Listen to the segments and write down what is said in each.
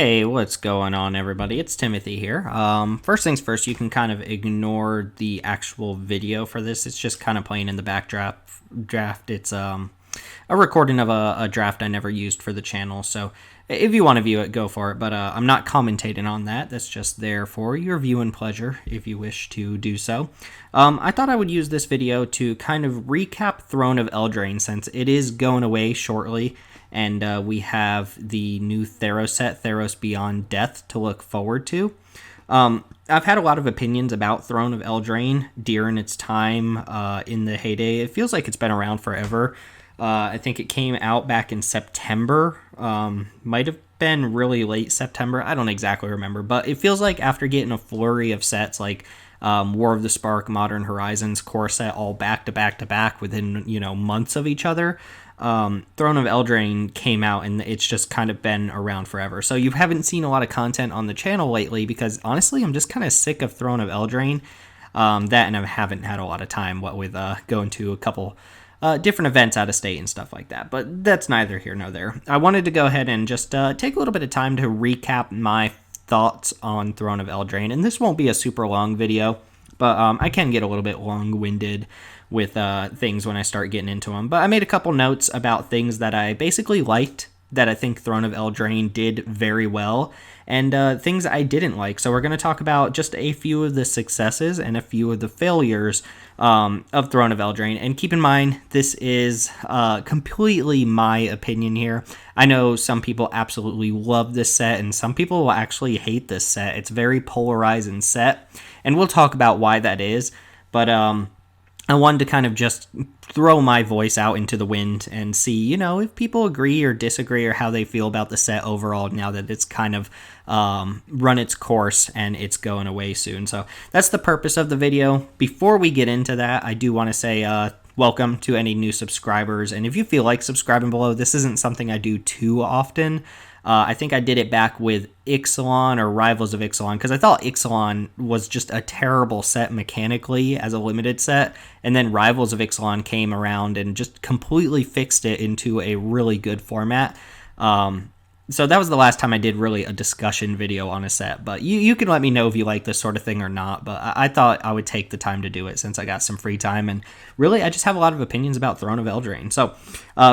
Hey, what's going on, everybody? It's Timothy here. First things first, you can kind of ignore the actual video for this. It's just kind of playing in the backdraft. It's a recording of a draft I never used for the channel. So if you want to view it, go for it. But I'm not commentating on that. That's just there for your viewing pleasure if you wish to do so. I thought I would use this video to kind of recap Throne of Eldraine since it is going away shortly. And we have the new Theros set, Theros Beyond Death, to look forward to. I've had a lot of opinions about Throne of Eldraine during its time in the heyday. It feels like it's been around forever. I think it came out back in September. Might have been really late September. I don't exactly remember. But it feels like after getting a flurry of sets like War of the Spark, Modern Horizons, core set all back to back to back within, months of each other, Throne of Eldraine came out and it's just kind of been around forever. So you haven't seen a lot of content on the channel lately because honestly, I'm just kind of sick of Throne of Eldraine. That and I haven't had a lot of time, what with going to a couple different events out of state and stuff like that. But that's neither here nor there. I wanted to go ahead and just take a little bit of time to recap my thoughts on Throne of Eldraine. And this won't be a super long video, but I can get a little bit long-winded with things when I start getting into them. But I made a couple notes about things that I basically liked that I think Throne of Eldraine did very well, and things I didn't like. So we're going to talk about just a few of the successes and a few of the failures of Throne of Eldraine. And keep in mind, this is completely my opinion here. I know some people absolutely love this set, and some people will actually hate this set. It's very polarizing set, and we'll talk about why that is. But I wanted to kind of just throw my voice out into the wind and see, if people agree or disagree or how they feel about the set overall now that it's kind of run its course and it's going away soon. So that's the purpose of the video. Before we get into that, I do want to say welcome to any new subscribers. And if you feel like subscribing below, this isn't something I do too often. I think I did it back with Ixalan or Rivals of Ixalan because I thought Ixalan was just a terrible set mechanically as a limited set, and then Rivals of Ixalan came around and just completely fixed it into a really good format. So that was the last time I did really a discussion video on a set, but you can let me know if you like this sort of thing or not, but I thought I would take the time to do it since I got some free time, and really I just have a lot of opinions about Throne of Eldraine. So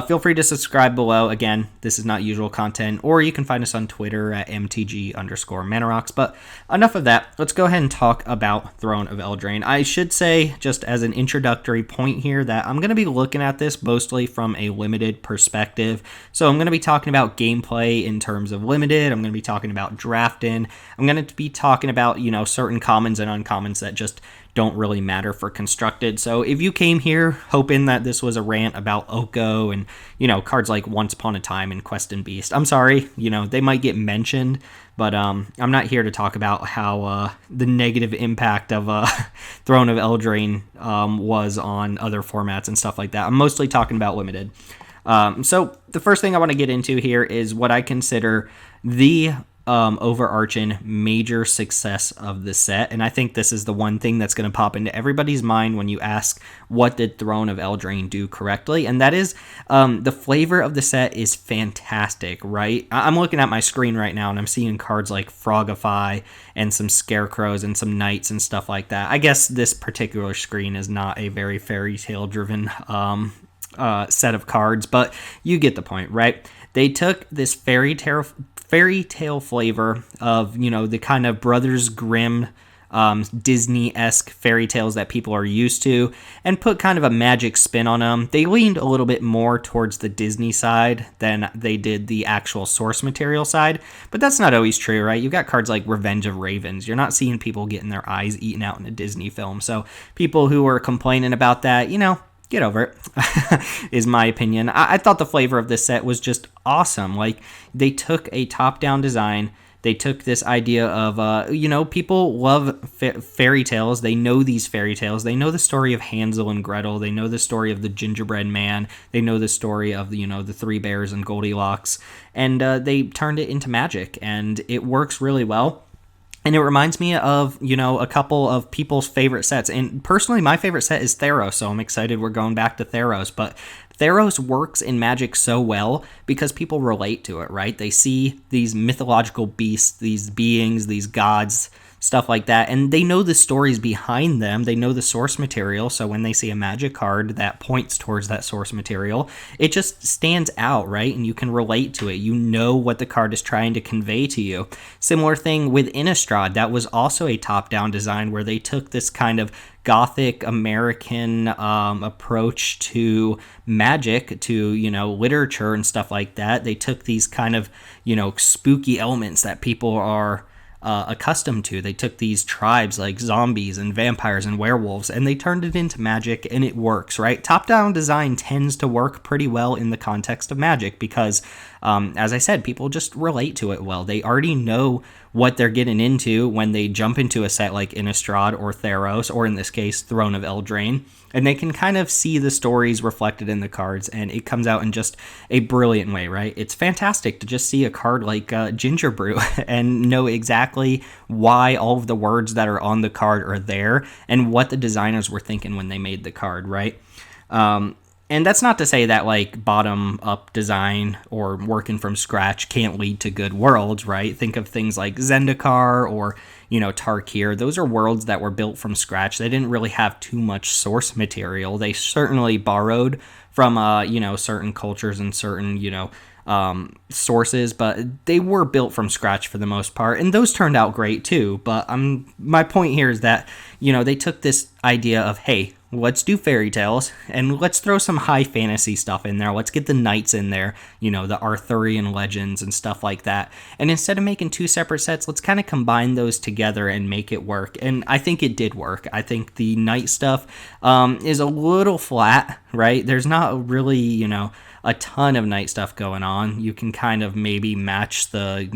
feel free to subscribe below. Again, this is not usual content, or you can find us on Twitter at MTG_Manorox, but enough of that. Let's go ahead and talk about Throne of Eldraine. I should say, just as an introductory point here, that I'm going to be looking at this mostly from a limited perspective. So I'm going to be talking about gameplay in terms of limited. I'm going to be talking about drafting. I'm going to be talking about, certain commons and uncommons that just don't really matter for constructed. So if you came here hoping that this was a rant about Oko and, cards like Once Upon a Time and Quest and Beast, I'm sorry, they might get mentioned, but I'm not here to talk about how the negative impact of Throne of Eldraine was on other formats and stuff like that. I'm mostly talking about limited. So the first thing I want to get into here is what I consider the overarching major success of the set, and I think this is the one thing that's going to pop into everybody's mind when you ask what did Throne of Eldraine do correctly, and that is the flavor of the set is fantastic, right? I'm looking at my screen right now and I'm seeing cards like Frogify and some Scarecrows and some Knights and stuff like that. I guess this particular screen is not a very fairy tale driven set of cards, but you get the point, right? They took this fairy tale flavor of, the kind of Brothers Grimm Disney-esque fairy tales that people are used to, and put kind of a magic spin on them. They leaned a little bit more towards the Disney side than they did the actual source material side, but that's not always true, right? You've got cards like Revenge of Ravens. You're not seeing people getting their eyes eaten out in a Disney film, so people who are complaining about that, get over it, is my opinion. I thought the flavor of this set was just awesome. Like, they took a top-down design. They took this idea of, people love fairy tales. They know these fairy tales. They know the story of Hansel and Gretel. They know the story of the gingerbread man. They know the story of, the three bears and Goldilocks. And they turned it into magic, and it works really well. And it reminds me of, a couple of people's favorite sets. And personally, my favorite set is Theros, so I'm excited we're going back to Theros. But Theros works in Magic so well because people relate to it, right? They see these mythological beasts, these beings, these gods, stuff like that, and they know the stories behind them. They know the source material, so when they see a Magic card that points towards that source material, it just stands out, right? And you can relate to it. You know what the card is trying to convey to you. Similar thing with Innistrad. That was also a top-down design where they took this kind of Gothic American approach to Magic, to, literature and stuff like that. They took these kind of, spooky elements that people are accustomed to. They took these tribes like zombies and vampires and werewolves, and they turned it into Magic, and it works, right? Top-down design tends to work pretty well in the context of Magic because, as I said, people just relate to it well. They already know what they're getting into when they jump into a set like Innistrad or Theros, or in this case, Throne of Eldraine, and they can kind of see the stories reflected in the cards, and it comes out in just a brilliant way, right? It's fantastic to just see a card like Ginger Brew and know exactly why all of the words that are on the card are there and what the designers were thinking when they made the card, right? And that's not to say that like bottom up design or working from scratch can't lead to good worlds, right? Think of things like Zendikar or, Tarkir. Those are worlds that were built from scratch. They didn't really have too much source material. They certainly borrowed from, certain cultures and certain, sources, but they were built from scratch for the most part, and those turned out great too. But my point here is that, they took this idea of, hey, let's do fairy tales and let's throw some high fantasy stuff in there. Let's get the knights in there, the Arthurian legends and stuff like that. And instead of making two separate sets, let's kind of combine those together and make it work. And I think it did work. I think the knight stuff is a little flat, right? There's not really, a ton of knight stuff going on. You can kind of maybe match the,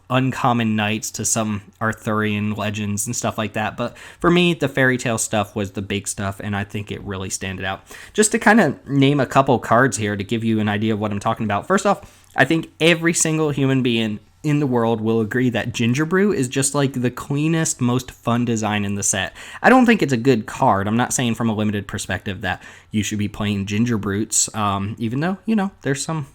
uncommon knights to some Arthurian legends and stuff like that. But for me, the fairy tale stuff was the big stuff, and I think it really standed out. Just to kind of name a couple cards here to give you an idea of what I'm talking about. First off, I think every single human being in the world will agree that Ginger Brew is just like the cleanest, most fun design in the set. I don't think it's a good card. I'm not saying from a limited perspective that you should be playing Ginger Brutes, even though, there's some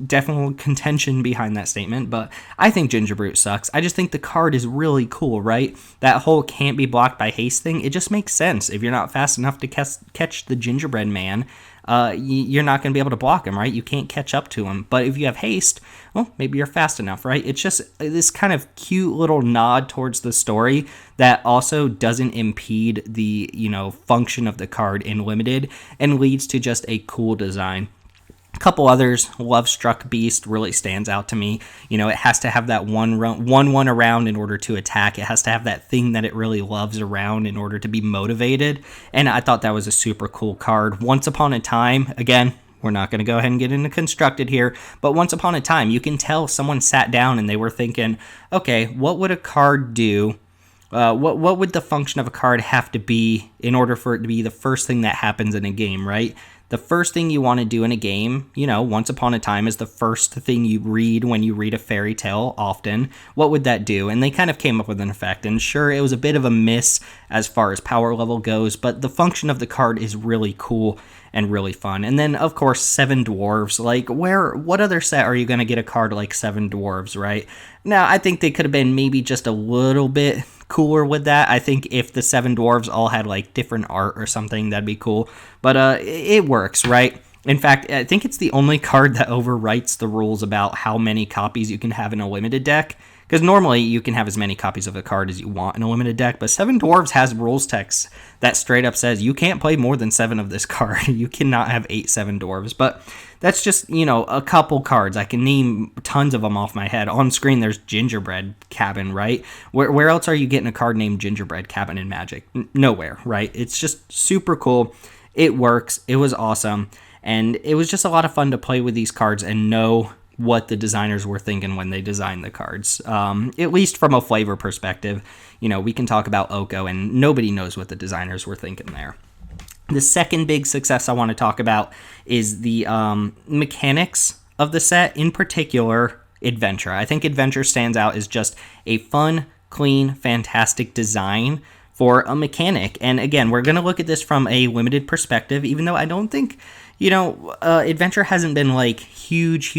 definitely contention behind that statement, but I think Ginger Brute sucks. I just think the card is really cool, right? That whole can't be blocked by haste thing, it just makes sense. If you're not fast enough to catch the gingerbread man, you're not going to be able to block him, right? You can't catch up to him. But if you have haste, well, maybe you're fast enough, right? It's just this kind of cute little nod towards the story that also doesn't impede the, function of the card in limited and leads to just a cool design. A couple others, Love Struck Beast really stands out to me. It has to have that one around in order to attack. It has to have that thing that it really loves around in order to be motivated. And I thought that was a super cool card. Once Upon a Time, again, we're not going to go ahead and get into constructed here, but Once Upon a Time, you can tell someone sat down and they were thinking, okay, what would a card do? What would the function of a card have to be in order for it to be the first thing that happens in a game, right? The first thing you want to do in a game, Once Upon a Time is the first thing you read when you read a fairy tale often. What would that do? And they kind of came up with an effect. And sure, it was a bit of a miss as far as power level goes, but the function of the card is really cool and really fun. And then, of course, Seven Dwarves. Like, what other set are you going to get a card like Seven Dwarves, right? Now, I think they could have been maybe just a little bit cooler with that. I think if the Seven Dwarves all had like different art or something, that'd be cool. But it works, right? In fact, I think it's the only card that overwrites the rules about how many copies you can have in a limited deck. Because normally you can have as many copies of a card as you want in a limited deck, but Seven Dwarves has rules text that straight up says you can't play more than 7 of this card. You cannot have 8 Seven Dwarves, but that's just, a couple cards. I can name tons of them off my head. On screen, there's Gingerbread Cabin, right? Where else are you getting a card named Gingerbread Cabin in Magic? Nowhere, right? It's just super cool. It works. It was awesome. And it was just a lot of fun to play with these cards and know what the designers were thinking when they designed the cards. At least from a flavor perspective, we can talk about Oko and nobody knows what the designers were thinking there. The second big success I want to talk about is the mechanics of the set, in particular, Adventure. I think Adventure stands out as just a fun, clean, fantastic design for a mechanic. And again, we're going to look at this from a limited perspective, even though I don't think, Adventure hasn't been like huge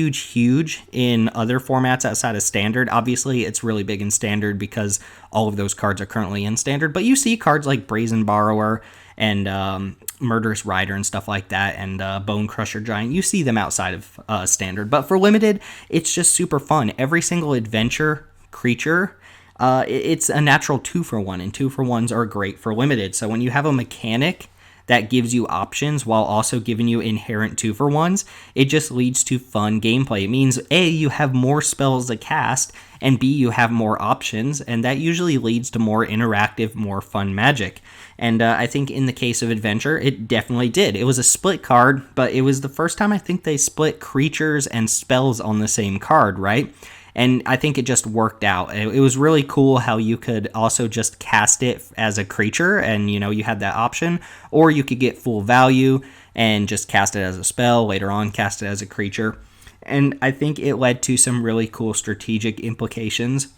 in other formats outside of Standard. Obviously, it's really big in Standard because all of those cards are currently in Standard. But you see cards like Brazen Borrower and Murderous Rider and stuff like that, and Bone Crusher Giant. You see them outside of Standard. But for Limited, it's just super fun. Every single adventure creature, it's a natural 2-for-1, and 2-for-1s are great for Limited. So when you have a mechanic that gives you options while also giving you inherent 2-for-1s, it just leads to fun gameplay. It means A, you have more spells to cast, and B, you have more options, and that usually leads to more interactive, more fun Magic. And I think in the case of Adventure, it definitely did. It was a split card, but it was the first time I think they split creatures and spells on the same card, right? And I think it just worked out. It was really cool how you could also just cast it as a creature, and you had that option, or you could get full value and just cast it as a spell, later on cast it as a creature. And I think it led to some really cool strategic implications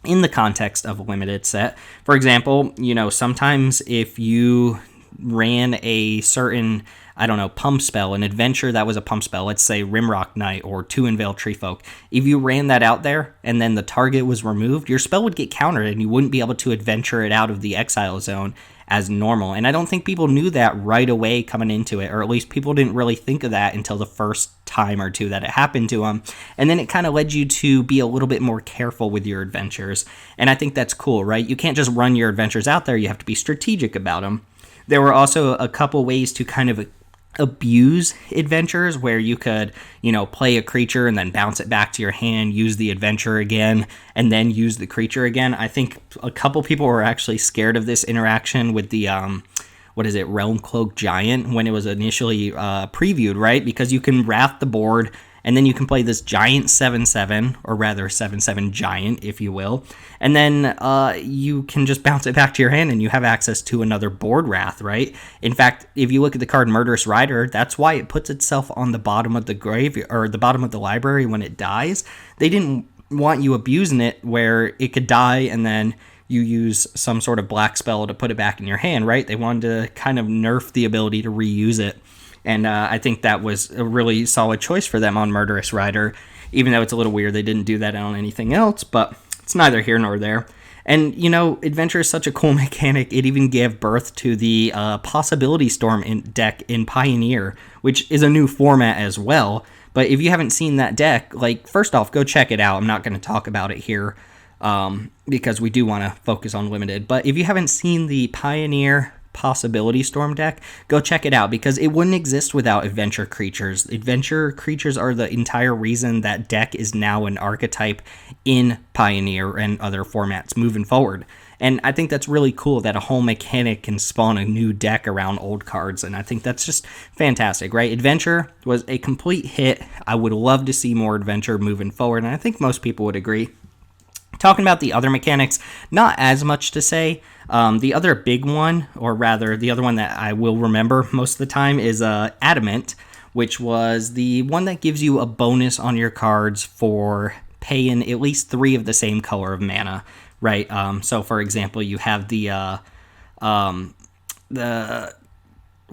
in the context of a limited set. For example, sometimes if you ran a certain, pump spell, an adventure that was a pump spell, let's say Rimrock Knight or 2 Unveiled Treefolk, if you ran that out there and then the target was removed, your spell would get countered and you wouldn't be able to adventure it out of the exile zone as normal. And I don't think people knew that right away coming into it, or at least people didn't really think of that until the first time or two that it happened to them. And then it kind of led you to be a little bit more careful with your adventures. And I think that's cool, right? You can't just run your adventures out there. You have to be strategic about them. There were also a couple ways to kind of abuse adventures where you could, play a creature and then bounce it back to your hand, use the adventure again, and then use the creature again. I think a couple people were actually scared of this interaction with the, Realm Cloak Giant when it was initially previewed, right? Because you can wrath the board, and then you can play this giant 7/7, or rather 7/7 giant, if you will. And then you can just bounce it back to your hand and you have access to another board wrath, right? In fact, if you look at the card Murderous Rider, that's why it puts itself on the bottom of the grave, or the bottom of the library when it dies. They didn't want you abusing it where it could die and then you use some sort of black spell to put it back in your hand, right? They wanted to kind of nerf the ability to reuse it. And I think that was a really solid choice for them on Murderous Rider, even though it's a little weird they didn't do that on anything else, but it's neither here nor there. And, Adventure is such a cool mechanic, it even gave birth to the Possibility Storm deck in Pioneer, which is a new format as well. But if you haven't seen that deck, first off, go check it out. I'm not going to talk about it here because we do want to focus on Limited. But if you haven't seen the Pioneer Possibility Storm deck, go check it out because it wouldn't exist without adventure creatures. Adventure creatures are the entire reason that deck is now an archetype in Pioneer and other formats moving forward. And I think that's really cool that a whole mechanic can spawn a new deck around old cards, and I think that's just fantastic, right? Adventure was a complete hit. I would love to see more Adventure moving forward, and I think most people would agree. Talking about the other mechanics, not as much to say. The other big one, or rather the other one that I will remember most of the time, is Adamant, which was the one that gives you a bonus on your cards for paying at least 3 of the same color of mana, right? So for example, you have the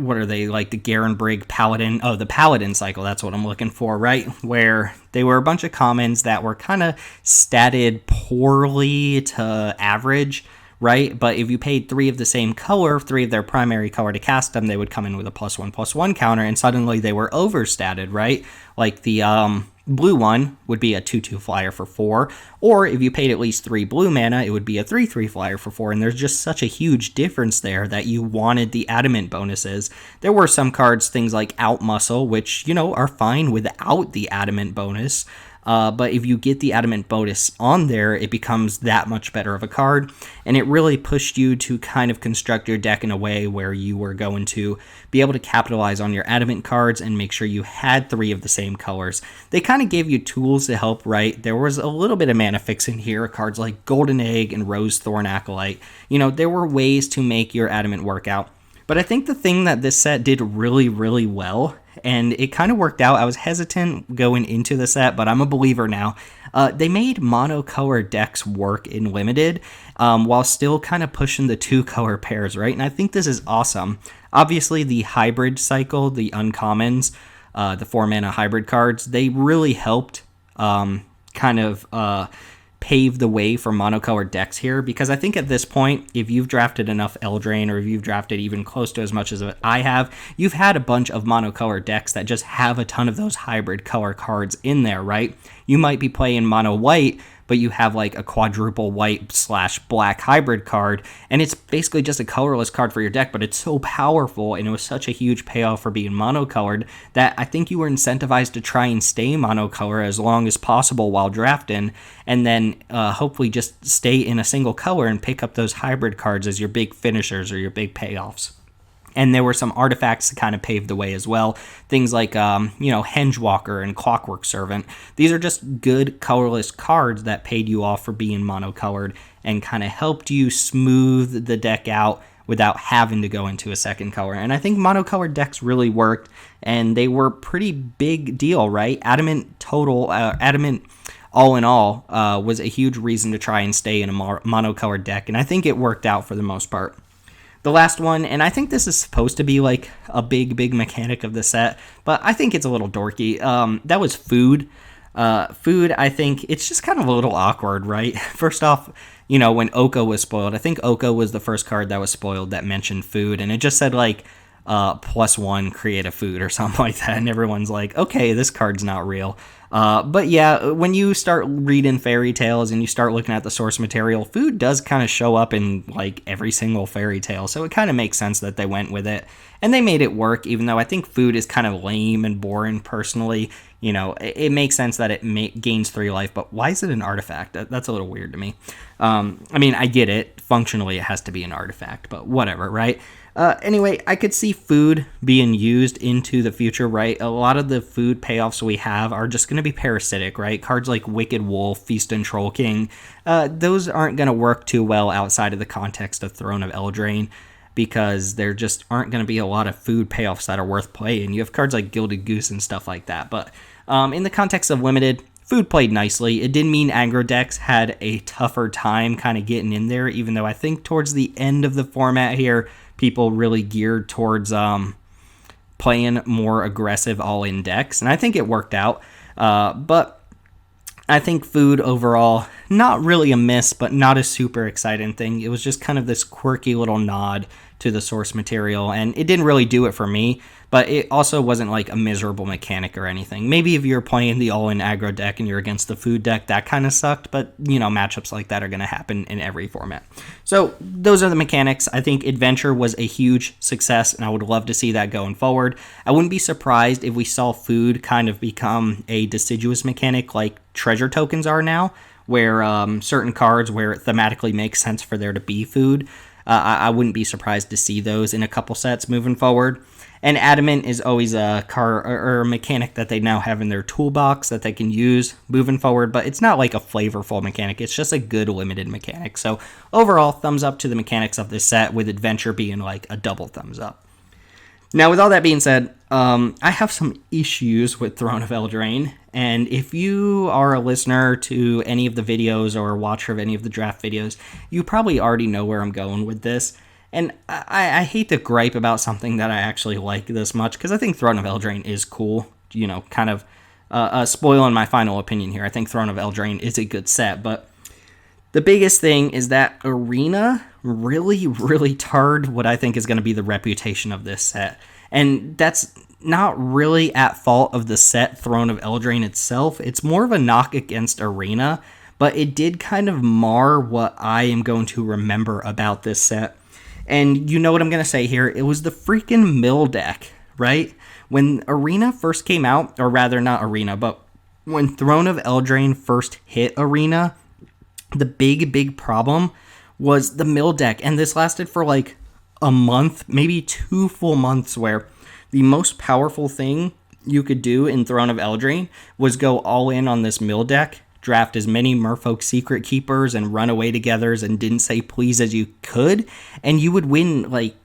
what are they, like the Garen Brigg Paladin? Oh, the Paladin cycle, that's what I'm looking for, right? Where they were a bunch of commons that were kind of statted poorly to average, right? But if you paid 3 of the same color, 3 of their primary color to cast them, they would come in with a +1/+1 counter, and suddenly they were overstatted, right? Like the blue one would be a 2/2 flyer for 4, or if you paid at least 3 blue mana, it would be a 3/3 flyer for 4, and there's just such a huge difference there that you wanted the Adamant bonuses. There were some cards, things like Outmuscle, which, are fine without the Adamant bonus, but if you get the Adamant bonus on there, it becomes that much better of a card, and it really pushed you to kind of construct your deck in a way where you were going to be able to capitalize on your Adamant cards and make sure you had 3 of the same colors. They kind of gave you tools to help, right? There was a little bit of mana fixing here, cards like Golden Egg and Rose Thorn Acolyte. There were ways to make your Adamant work out. But I think the thing that this set did really, really well, and it kind of worked out. I was hesitant going into the set, but I'm a believer now. They made monocolor decks work in Limited while still kind of pushing the 2-color pairs, right? And I think this is awesome. Obviously, the hybrid cycle, the uncommons, the 4-mana hybrid cards, they really helped pave the way for monocolored decks here, because I think at this point, if you've drafted enough Eldraine, or if you've drafted even close to as much as I have, you've had a bunch of monocolored decks that just have a ton of those hybrid color cards in there, right? You might be playing mono white, but you have like a quadruple white / black hybrid card, and it's basically just a colorless card for your deck, but it's so powerful, and it was such a huge payoff for being monocolored that I think you were incentivized to try and stay monocolor as long as possible while drafting, and then hopefully just stay in a single color and pick up those hybrid cards as your big finishers or your big payoffs. And there were some artifacts to kind of pave the way as well. Things like, Hengewalker and Clockwork Servant. These are just good colorless cards that paid you off for being monocolored and kind of helped you smooth the deck out without having to go into a second color. And I think monocolored decks really worked, and they were pretty big deal, right? Adamant all in all was a huge reason to try and stay in a monocolored deck, and I think it worked out for the most part. The last one, and I think this is supposed to be like a big mechanic of the set, but I think it's a little dorky. That was food. Food, I think it's just kind of a little awkward, right? First off, when Oko was spoiled, I think Oko was the first card that was spoiled that mentioned food, and it just said like +1 create a food or something like that, and everyone's like, okay, this card's not real. But yeah, when you start reading fairy tales and you start looking at the source material, food does kind of show up in like every single fairy tale, so it kind of makes sense that they went with it, and they made it work, even though I think food is kind of lame and boring personally. It makes sense that it gains 3 life, but why is it an artifact? That's a little weird to me. I get it. Functionally, it has to be an artifact, but whatever, right? Anyway, I could see food being used into the future, right? A lot of the food payoffs we have are just going to be parasitic, right? Cards like Wicked Wolf, Feast and Troll King, those aren't going to work too well outside of the context of Throne of Eldraine, because there just aren't going to be a lot of food payoffs that are worth playing. You have cards like Gilded Goose and stuff like that, but in the context of Limited, food played nicely. It did mean aggro decks had a tougher time kind of getting in there, even though I think towards the end of the format here, people really geared towards playing more aggressive all-in decks, and I think it worked out. But I think food overall, not really a miss, but not a super exciting thing. It was just kind of this quirky little nod to the source material, and it didn't really do it for me, but it also wasn't like a miserable mechanic or anything. Maybe if you're playing the all-in aggro deck and you're against the food deck, that kind of sucked, but matchups like that are going to happen in every format. So those are the mechanics. I think Adventure was a huge success, and I would love to see that going forward. I wouldn't be surprised if we saw food kind of become a deciduous mechanic like treasure tokens are now, where certain cards where it thematically makes sense for there to be food, I wouldn't be surprised to see those in a couple sets moving forward. And Adamant is always a card or a mechanic that they now have in their toolbox that they can use moving forward, but it's not like a flavorful mechanic. It's just a good limited mechanic. So overall, thumbs up to the mechanics of this set, with Adventure being like a double thumbs up. Now, with all that being said, I have some issues with Throne of Eldraine, and if you are a listener to any of the videos or a watcher of any of the draft videos, you probably already know where I'm going with this. And I hate to gripe about something that I actually like this much, because I think Throne of Eldraine is cool, kind of spoiling my final opinion here. I think Throne of Eldraine is a good set, but the biggest thing is that Arena really tarred what I think is going to be the reputation of this set. And that's not really at fault of the set Throne of Eldraine itself. It's more of a knock against Arena, but it did kind of mar what I am going to remember about this set. And you know what I'm going to say here. It was the freaking mill deck, right? When Arena first came out, or rather not Arena, but when Throne of Eldraine first hit Arena, the big problem was the mill deck. And this lasted for like a month, maybe 2 full months, where the most powerful thing you could do in Throne of Eldraine was go all in on this mill deck, draft as many Merfolk Secret Keepers and Runaway Togethers and Didn't Say Please as you could, and you would win like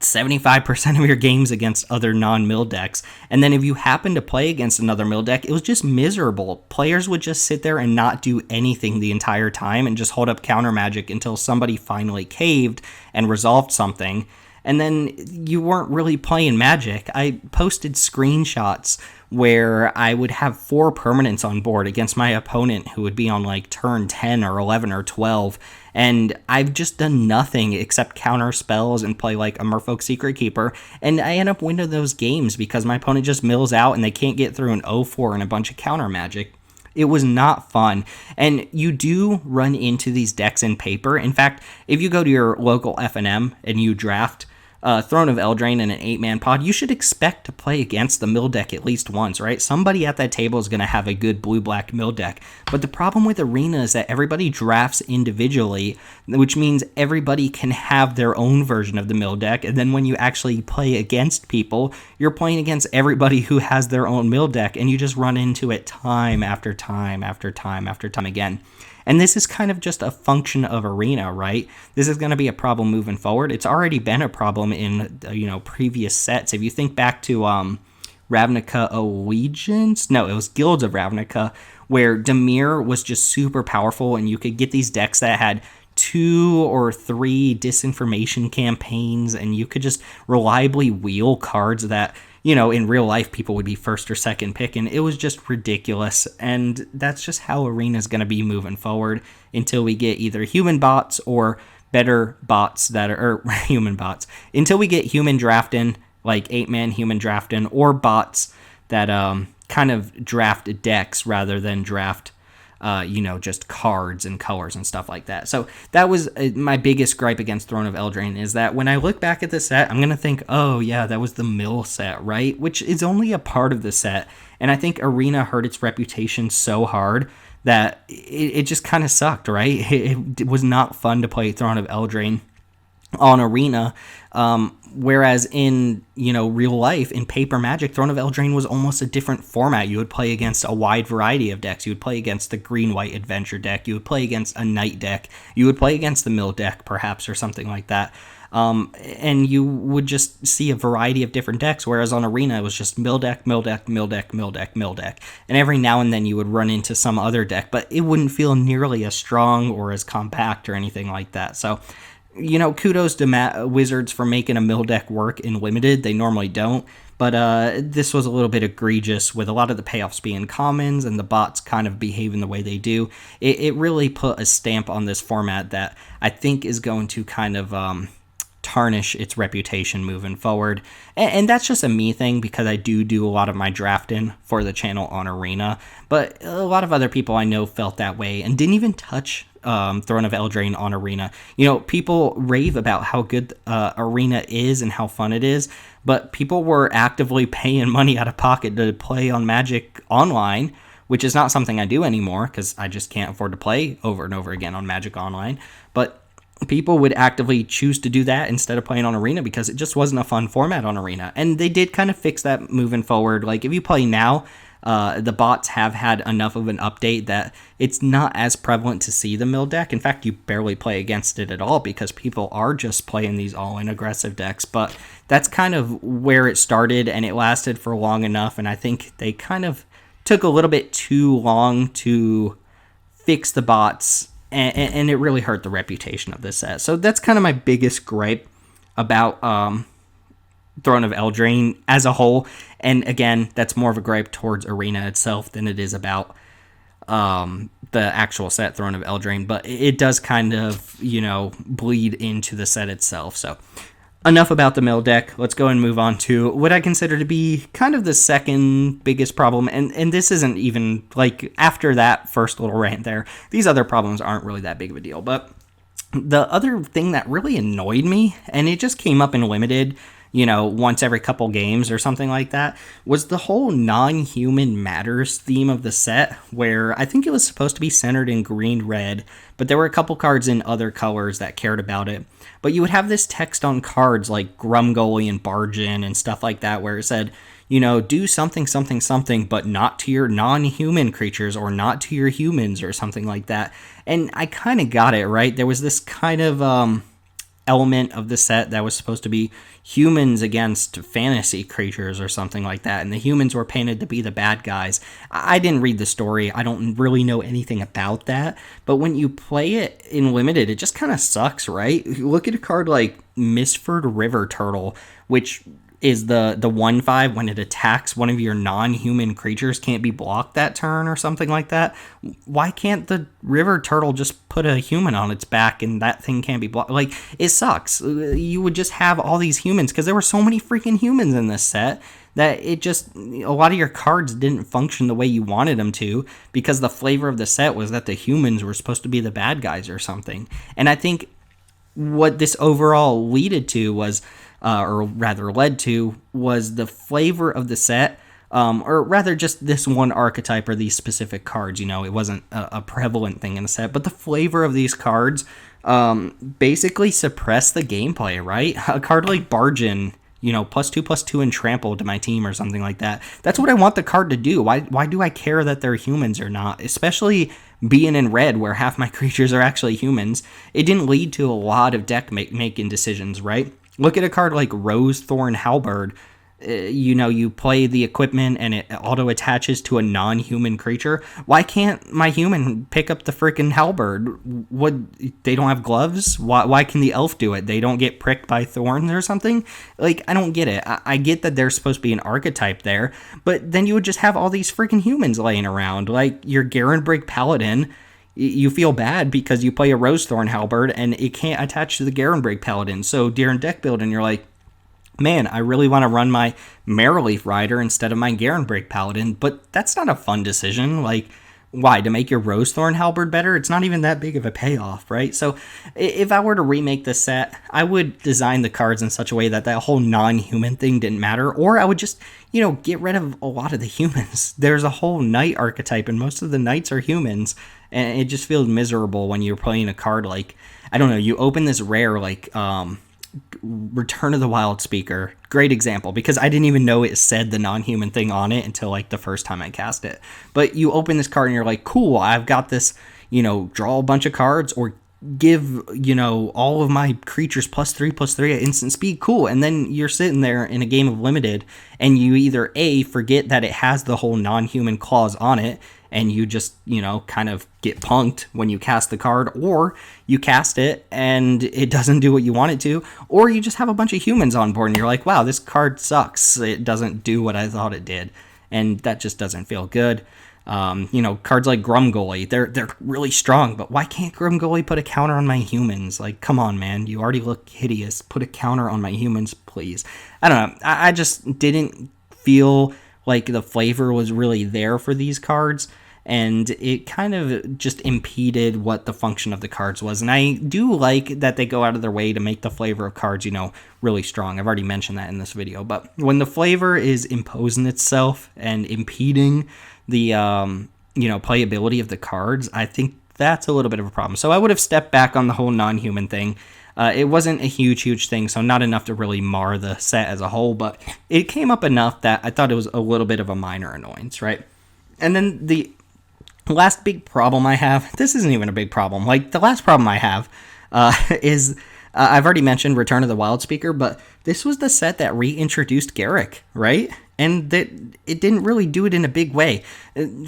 75% of your games against other non-mill decks. And then if you happen to play against another mill deck, it was just miserable. Players would just sit there and not do anything the entire time and just hold up counter magic until somebody finally caved and resolved something. And then you weren't really playing Magic. I posted screenshots where I would have 4 permanents on board against my opponent who would be on like turn 10 or 11 or 12. And I've just done nothing except counter spells and play like a Merfolk Secret Keeper. And I end up winning those games because my opponent just mills out and they can't get through an 0-4 and a bunch of counter magic. It was not fun. And you do run into these decks in paper. In fact, if you go to your local FNM and you draft Throne of Eldraine in an 8-man pod, you should expect to play against the mill deck at least once, right? Somebody at that table is going to have a good blue-black mill deck. But the problem with Arena is that everybody drafts individually, which means everybody can have their own version of the mill deck. And then when you actually play against people, you're playing against everybody who has their own mill deck, and you just run into it time after time after time after time again. And this is kind of just a function of Arena, right? This is going to be a problem moving forward. It's already been a problem in, previous sets. If you think back to Ravnica Allegiance, no, it was Guilds of Ravnica, where Dimir was just super powerful, and you could get these decks that had 2 or 3 disinformation campaigns, and you could just reliably wheel cards that, in real life, people would be first or second pick, and it was just ridiculous. And that's just how Arena is going to be moving forward until we get either human bots or better bots that are human bots. Until we get human drafting, like 8-man human drafting, or bots that kind of draft decks rather than draft just cards and colors and stuff like that. So that was my biggest gripe against Throne of Eldraine, is that when I look back at the set, I'm going to think, oh yeah, that was the mill set, right? Which is only a part of the set. And I think Arena hurt its reputation so hard that it just kind of sucked, right? It was not fun to play Throne of Eldraine on Arena, whereas in real life, in paper Magic, Throne of Eldraine was almost a different format. You would play against a wide variety of decks. You would play against the green-white adventure deck. You would play against a knight deck. You would play against the mill deck, perhaps, or something like that. And you would just see a variety of different decks, whereas on Arena, it was just mill deck, mill deck, mill deck, mill deck, mill deck. And every now and then you would run into some other deck, but it wouldn't feel nearly as strong or as compact or anything like that. So kudos to Wizards for making a mill deck work in Limited. They normally don't, but this was a little bit egregious with a lot of the payoffs being commons and the bots kind of behaving the way they do. It really put a stamp on this format that I think is going to kind of tarnish its reputation moving forward. And that's just a me thing, because I do a lot of my drafting for the channel on Arena, but a lot of other people I know felt that way and didn't even touch Throne of Eldraine on Arena. People rave about how good Arena is and how fun it is, but people were actively paying money out of pocket to play on Magic Online, which is not something I do anymore because I just can't afford to play over and over again on Magic Online. But people would actively choose to do that instead of playing on Arena because it just wasn't a fun format on Arena. And they did kind of fix that moving forward. Like, if you play now, the bots have had enough of an update that it's not as prevalent to see the mill deck. In fact, you barely play against it at all because people are just playing these all-in aggressive decks. But that's kind of where it started, and it lasted for long enough. And I think they kind of took a little bit too long to fix the bots, and it really hurt the reputation of this set. So that's kind of my biggest gripe about Throne of Eldraine as a whole. And again, that's more of a gripe towards Arena itself than it is about the actual set, Throne of Eldraine. But it does kind of, bleed into the set itself. So enough about the mill deck. Let's go and move on to what I consider to be kind of the second biggest problem. And this isn't even, like, after that first little rant there, these other problems aren't really that big of a deal. But the other thing that really annoyed me, and it just came up in Limited, once every couple games or something like that, was the whole non-human matters theme of the set, where I think it was supposed to be centered in green-red, but there were a couple cards in other colors that cared about it. But you would have this text on cards like Grumgully and Bargain and stuff like that, where it said, do something, something, something, but not to your non-human creatures or not to your humans or something like that. And I kind of got it, right? There was this kind of element of the set that was supposed to be humans against fantasy creatures or something like that, and the humans were painted to be the bad guys. I didn't read the story. I don't really know anything about that, but when you play it in limited, it just kind of sucks, right? Look at a card like Misford River Turtle, which is the 1/5 when it attacks one of your non-human creatures can't be blocked that turn or something like that. Why can't the river turtle just put a human on its back and that thing can't be blocked? Like, it sucks. You would just have all these humans because there were so many freaking humans in this set that it just, a lot of your cards didn't function the way you wanted them to because the flavor of the set was that the humans were supposed to be the bad guys or something. And I think what this overall led to was the flavor of the set, or rather just this one archetype or these specific cards. It wasn't a prevalent thing in the set, but the flavor of these cards basically suppressed the gameplay, right? A card like Bargain, +2/+2 and trample to my team or something like that. That's what I want the card to do. Why do I care that they're humans or not? Especially being in red where half my creatures are actually humans. It didn't lead to a lot of deck making decisions, right? Look at a card like Rose Thorn Halberd. You play the equipment and it auto attaches to a non-human creature. Why can't my human pick up the freaking halberd? They don't have gloves? Why can the elf do it? They don't get pricked by thorns or something? Like, I don't get it. I get that there's supposed to be an archetype there, but then you would just have all these freaking humans laying around. Like your Garenbrig Paladin, you feel bad because you play a Rosethorn Halberd and it can't attach to the Garenbrig Paladin. So during deck building, you're like, man, I really want to run my Marrowleaf Rider instead of my Garenbrig Paladin, but that's not a fun decision. Like, why? To make your Rosethorn Halberd better? It's not even that big of a payoff, right? So if I were to remake this set, I would design the cards in such a way that whole non-human thing didn't matter, or I would just, get rid of a lot of the humans. There's a whole knight archetype, and most of the knights are humans, and it just feels miserable when you're playing a card like, I don't know, you open this rare, like, Return of the Wild Speaker. Great example, because I didn't even know it said the non-human thing on it until like the first time I cast it. But you open this card and you're like, cool, I've got this, draw a bunch of cards or give, all of my creatures +3/+3 at instant speed. Cool. And then you're sitting there in a game of limited and you either forget that it has the whole non-human clause on it, and you just, kind of get punked when you cast the card, or you cast it and it doesn't do what you want it to, or you just have a bunch of humans on board and you're like, wow, this card sucks. It doesn't do what I thought it did. And that just doesn't feel good. Cards like Grumgully, they're really strong, but why can't Grumgully put a counter on my humans? Like, come on, man, you already look hideous. Put a counter on my humans, please. I don't know. I just didn't feel like the flavor was really there for these cards, and it kind of just impeded what the function of the cards was. And I do like that they go out of their way to make the flavor of cards, really strong. I've already mentioned that in this video. But when the flavor is imposing itself and impeding the, playability of the cards, I think that's a little bit of a problem. So I would have stepped back on the whole non-human thing. It wasn't a huge thing, so not enough to really mar the set as a whole, but it came up enough that I thought it was a little bit of a minor annoyance, right? And then the last big problem I have, this isn't even a big problem. Like, the last problem I have is, I've already mentioned Return of the Wild Speaker, but this was the set that reintroduced Garruk, right? And that it didn't really do it in a big way.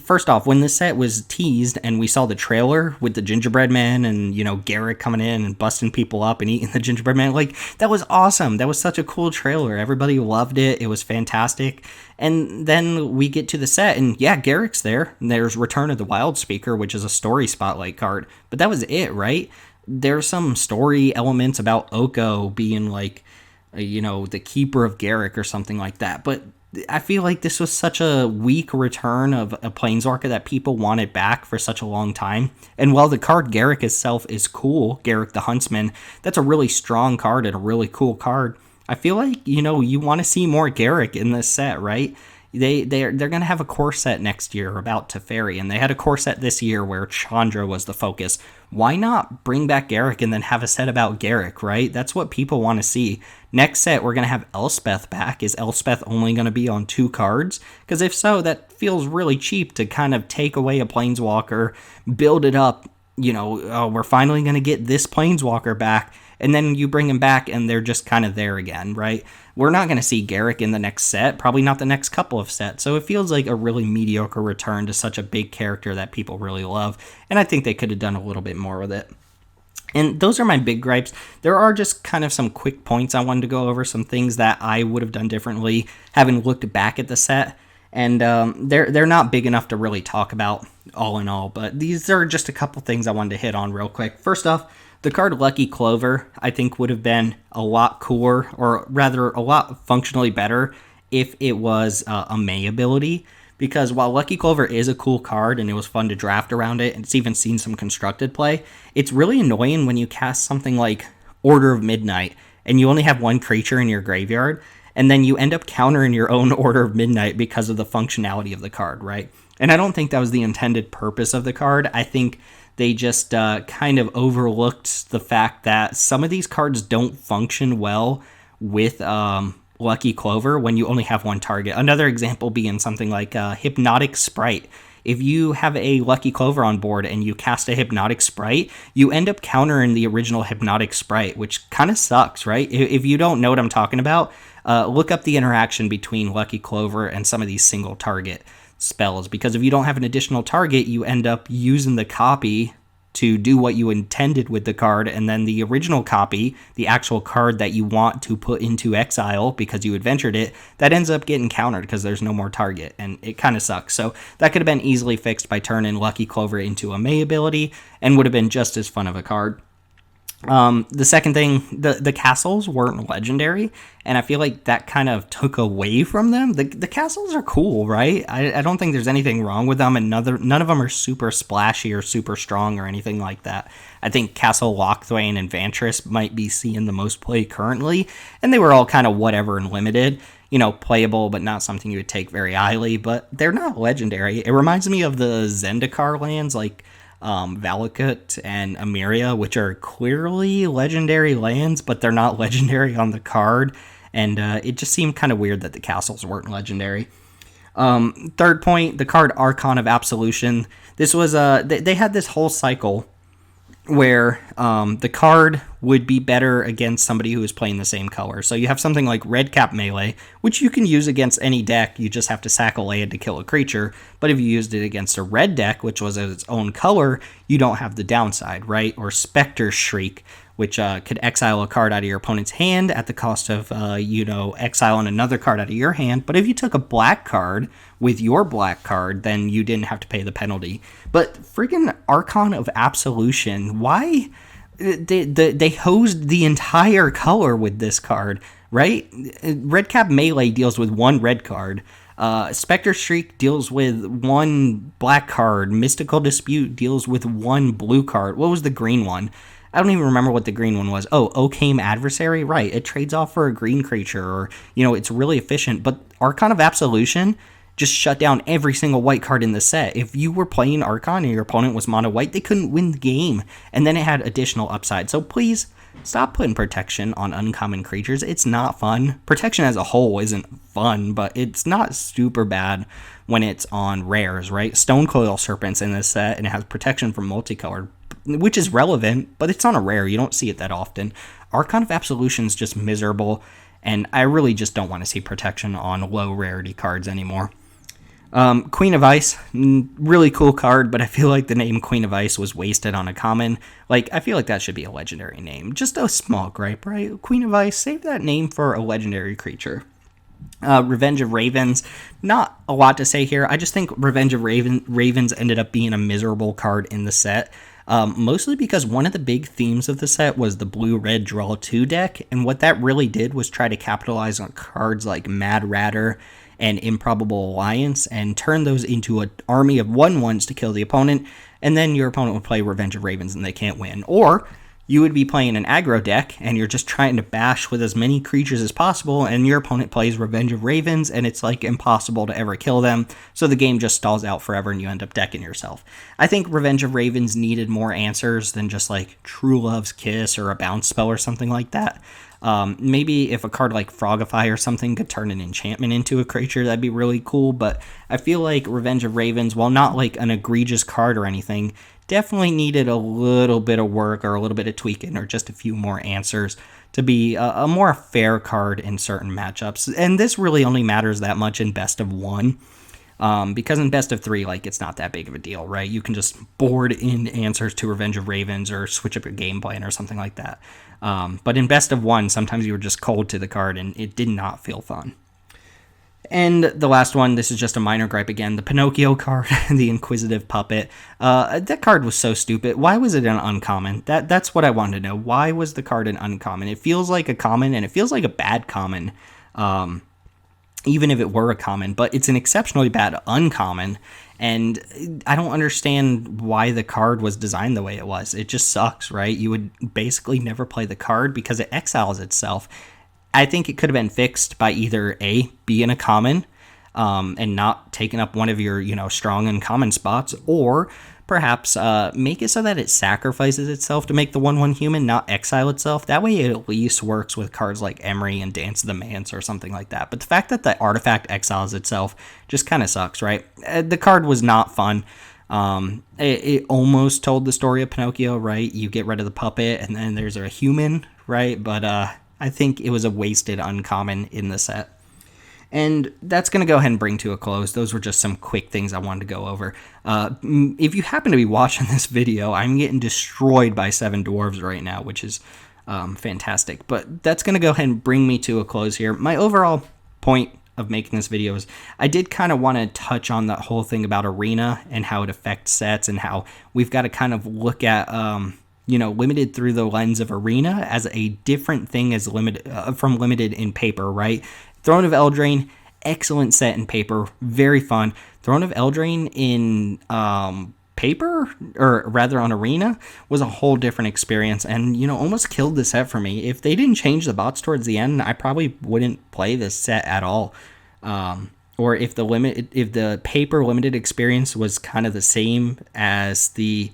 First off, when this set was teased and we saw the trailer with the gingerbread man and, Garruk coming in and busting people up and eating the gingerbread man, like, that was awesome. That was such a cool trailer. Everybody loved it. It was fantastic. And then we get to the set and yeah, Garruk's there. There's Return of the Wild Speaker, which is a story spotlight card. But that was it, right? There's some story elements about Oko being like, the keeper of Garruk or something like that. But I feel like this was such a weak return of a Planeswalker that people wanted back for such a long time. And while the card Garruk itself is cool, Garruk the Huntsman, that's a really strong card and a really cool card. I feel like, you want to see more Garruk in this set, right? They're going to have a core set next year about Teferi, and they had a core set this year where Chandra was the focus. Why not bring back Garruk and then have a set about Garruk, right? That's what people want to see. Next set, we're going to have Elspeth back. Is Elspeth only going to be on 2 cards? Because if so, that feels really cheap to kind of take away a Planeswalker, build it up, we're finally going to get this Planeswalker back, and then you bring them back and they're just kind of there again, right? We're not going to see Garrick in the next set, probably not the next couple of sets, so it feels like a really mediocre return to such a big character that people really love, and I think they could have done a little bit more with it. And those are my big gripes. There are just kind of some quick points I wanted to go over, some things that I would have done differently, having looked back at the set. And they're not big enough to really talk about all in all, but these are just a couple things I wanted to hit on real quick. First off, the card Lucky Clover, I think, would have been a lot cooler, or rather a lot functionally better if it was a May ability. Because while Lucky Clover is a cool card and it was fun to draft around it, and it's even seen some constructed play, it's really annoying when you cast something like Order of Midnight and you only have one creature in your graveyard, and then you end up countering your own Order of Midnight because of the functionality of the card, right? And I don't think that was the intended purpose of the card. I think they just kind of overlooked the fact that some of these cards don't function well with Lucky Clover when you only have one target. Another example being something like Hypnotic Sprite. If you have a Lucky Clover on board and you cast a Hypnotic Sprite, you end up countering the original Hypnotic Sprite, which kind of sucks, right? If you don't know what I'm talking about, look up the interaction between Lucky Clover and some of these single target spells, because if you don't have an additional target, you end up using the copy to do what you intended with the card, and then the original copy, the actual card that you want to put into exile because you adventured it, that ends up getting countered because there's no more target, and it kind of sucks. So that could have been easily fixed by turning Lucky Clover into a May ability, and would have been just as fun of a card. The second thing, the castles weren't legendary, and I feel like that kind of took away from them. The castles are cool, right? I don't think there's anything wrong with them, and none of them are super splashy or super strong or anything like that. I think Castle Locthwain and Vantress might be seeing the most play currently, and they were all kind of whatever and limited. You know, playable, but not something you would take very highly, but they're not legendary. It reminds me of the Zendikar lands, like Valakut and Emeria, which are clearly legendary lands, but they're not legendary on the card, and it just seemed kind of weird that the castles weren't legendary. Third point, the card Archon of Absolution. This was they had this whole cycle where the card would be better against somebody who is playing the same color. So you have something like Red Cap Melee, which you can use against any deck. You just have to sack a land to kill a creature. But if you used it against a red deck, which was its own color, you don't have the downside, right? Or Spectre Shriek, which could exile a card out of your opponent's hand at the cost of, exiling another card out of your hand. But if you took a black card with your black card, then you didn't have to pay the penalty. But freaking Archon of Absolution, why? They hosed the entire color with this card, right? Red Cap Melee deals with one red card. Spectre Shriek deals with one black card. Mystical Dispute deals with one blue card. What was the green one? I don't even remember what the green one was. Oh, Okame Adversary? Right, it trades off for a green creature, or, it's really efficient. But Archon of Absolution just shut down every single white card in the set. If you were playing Archon and your opponent was mono white, they couldn't win the game. And then it had additional upside. So please, stop putting protection on uncommon creatures. It's not fun. Protection as a whole isn't fun, but it's not super bad when it's on rares, right? Stonecoil Serpent's in this set, and it has protection from multicolored, which is relevant, but it's on a rare. You don't see it that often. Archon of Absolution is just miserable, and I really just don't want to see protection on low rarity cards anymore. Queen of Ice, really cool card, but I feel like the name Queen of Ice was wasted on a common. Like, I feel like that should be a legendary name. Just a small gripe, right? Queen of Ice, save that name for a legendary creature. Revenge of Ravens, not a lot to say here. I just think Revenge of Ravens ended up being a miserable card in the set. Mostly because one of the big themes of the set was the blue-red draw 2 deck, and what that really did was try to capitalize on cards like Mad Ratter and Improbable Alliance, and turn those into an army of 1/1s to kill the opponent, and then your opponent would play Revenge of Ravens and they can't win. Or you would be playing an aggro deck, and you're just trying to bash with as many creatures as possible, and your opponent plays Revenge of Ravens, and it's like impossible to ever kill them, so the game just stalls out forever, and you end up decking yourself. I think Revenge of Ravens needed more answers than just like True Love's Kiss or a bounce spell or something like that. Maybe if a card like Frogify or something could turn an enchantment into a creature, that'd be really cool, but I feel like Revenge of Ravens, while not like an egregious card or anything, definitely needed a little bit of work or a little bit of tweaking or just a few more answers to be a more fair card in certain matchups. And this really only matters that much in best of one. Because in best of three, like, it's not that big of a deal, right? You can just board in answers to Revenge of Ravens or switch up your game plan or something like that. But in best of one, sometimes you were just cold to the card and it did not feel fun. And the last one, this is just a minor gripe again, the Pinocchio card, the Inquisitive Puppet. That card was so stupid. Why was it an uncommon? That's what I wanted to know. Why was the card an uncommon? It feels like a common, and it feels like a bad common, even if it were a common, but it's an exceptionally bad uncommon, and I don't understand why the card was designed the way it was. It just sucks, right? You would basically never play the card because it exiles itself. I think it could have been fixed by either A, being a common, and not taking up one of your, strong uncommon spots, or perhaps make it so that it sacrifices itself to make the 1/1 human, not exile itself. That way it at least works with cards like Emery and Dance of the Manse or something like that. But the fact that the artifact exiles itself just kind of sucks, right? The card was not fun. It almost told the story of Pinocchio, right? You get rid of the puppet and then there's a human, right? But I think it was a wasted uncommon in the set. And that's going to go ahead and bring to a close. Those were just some quick things I wanted to go over. If you happen to be watching this video, I'm getting destroyed by 7 dwarves right now, which is fantastic. But that's going to go ahead and bring me to a close here. My overall point of making this video is I did kind of want to touch on that whole thing about Arena and how it affects sets and how we've got to kind of look at limited through the lens of Arena as a different thing as limited from limited in paper, right? Throne of Eldraine, excellent set in paper, very fun. Throne of Eldraine in paper, or rather on Arena, was a whole different experience and, almost killed the set for me. If they didn't change the bots towards the end, I probably wouldn't play this set at all. Or if the paper limited experience was kind of the same as the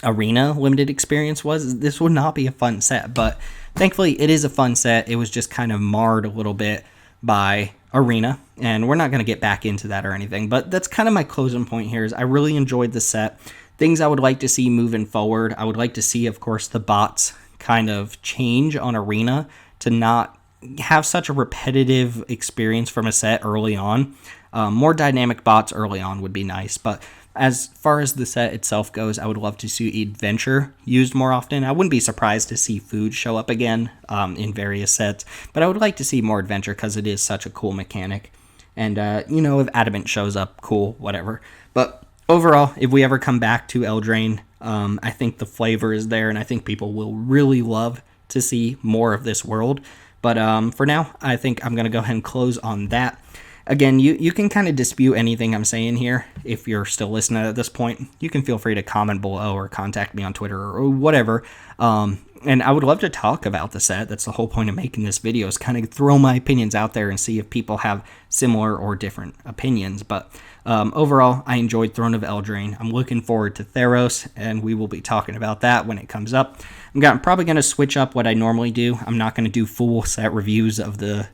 Arena limited experience was, this would not be a fun set. But thankfully it is a fun set. It was just kind of marred a little bit by Arena, and we're not going to get back into that or anything, but that's kind of my closing point here. Is I really enjoyed the set. Things I would like to see moving forward, I would like to see, of course, the bots kind of change on Arena to not have such a repetitive experience from a set early on. More dynamic bots early on would be nice, but as far as the set itself goes, I would love to see Adventure used more often. I wouldn't be surprised to see Food show up again in various sets, but I would like to see more Adventure because it is such a cool mechanic. And, if Adamant shows up, cool, whatever. But overall, if we ever come back to Eldraine, I think the flavor is there, and I think people will really love to see more of this world. But for now, I think I'm going to go ahead and close on that. Again, you can kind of dispute anything I'm saying here. If you're still listening at this point, you can feel free to comment below or contact me on Twitter or whatever. And I would love to talk about the set. That's the whole point of making this video, is kind of throw my opinions out there and see if people have similar or different opinions. But overall, I enjoyed Throne of Eldraine. I'm looking forward to Theros, and we will be talking about that when it comes up. I'm probably going to switch up what I normally do. I'm not going to do full set reviews of the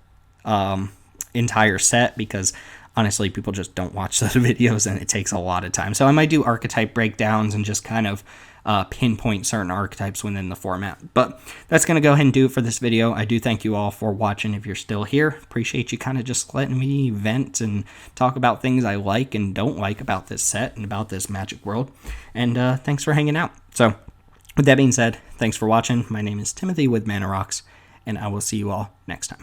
entire set because honestly people just don't watch those videos and it takes a lot of time. So I might do archetype breakdowns and just kind of pinpoint certain archetypes within the format. But that's going to go ahead and do it for this video. I do thank you all for watching. If you're still here, appreciate you kind of just letting me vent and talk about things I like and don't like about this set and about this Magic world. And thanks for hanging out. So with that being said, thanks for watching. My name is Timothy with Mana Rocks, and I will see you all next time.